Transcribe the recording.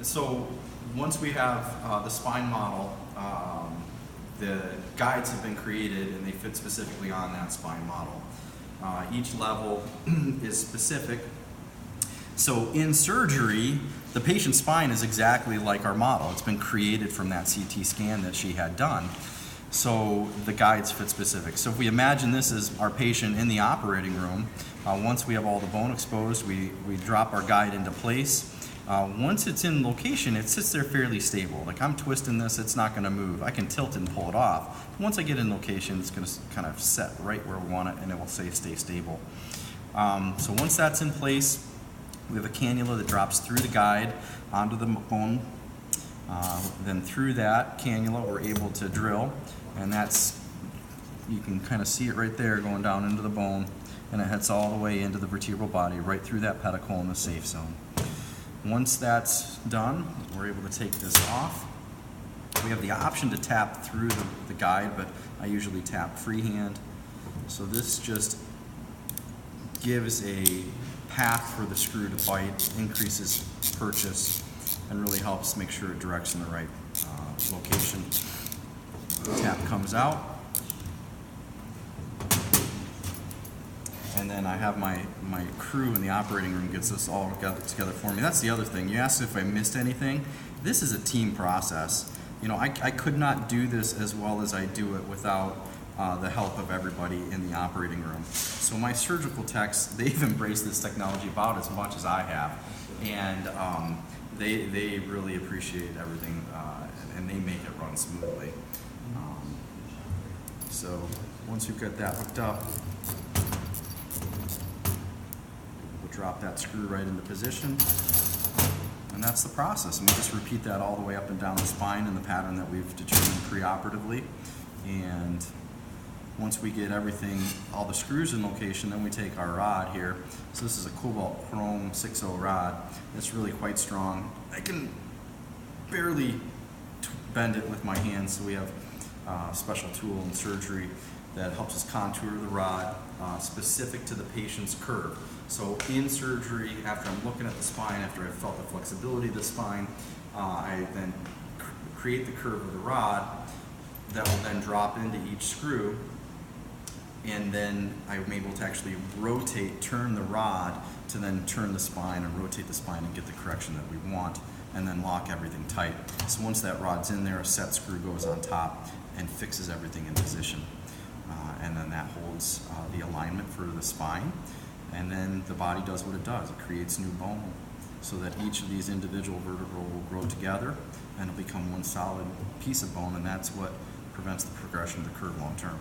So once we have the spine model, the guides have been created and they fit specifically on that spine model. Each level is specific. So in surgery, the patient's spine is exactly like our model. It's been created from that CT scan that she had done. So the guides fit specific. So if we imagine this as our patient in the operating room, once we have all the bone exposed, we drop our guide into place. Once it's in location, it sits there fairly stable. Like I'm twisting this, it's not gonna move. I can tilt it and pull it off. Once I get in location, it's gonna kind of set right where we want it and it will stay stable. So once that's in place, we have a cannula that drops through the guide onto the bone. Then through that cannula, we're able to drill, and that's, you can kind of see it right there going down into the bone, and it heads all the way into the vertebral body, right through that pedicle in the safe zone. Once that's done, we're able to take this off. We have the option to tap through the guide, but I usually tap freehand. So this just gives a path for the screw to bite, increases purchase, and really helps make sure it directs in the right location. The tap comes out. And then I have my crew in the operating room gets this all together for me. That's the other thing. You asked if I missed anything. This is a team process. You know, I could not do this as well as I do it without the help of everybody in the operating room. So my surgical techs, they've embraced this technology about as much as I have. And they really appreciate everything and they make it run smoothly. So once you've got that hooked up, we'll drop that screw right into position. And that's the process. And we just repeat that all the way up and down the spine in the pattern that we've determined preoperatively. And once we get everything, all the screws in location, then we take our rod here. So this is a Cobalt Chrome 6.0 rod. It's really quite strong. I can barely bend it with my hands, so we have a special tool in surgery that helps us contour the rod specific to the patient's curve. So in surgery, after I'm looking at the spine, after I've felt the flexibility of the spine, I then create the curve of the rod that will then drop into each screw, and then I'm able to actually turn the rod to then turn the spine and rotate the spine and get the correction that we want, and then lock everything tight. So once that rod's in there, a set screw goes on top and fixes everything in position. And then that holds the alignment for the spine, and then the body does what it does. It creates new bone so that each of these individual vertebrae will grow together and it'll become one solid piece of bone, and that's what prevents the progression of the curve long term.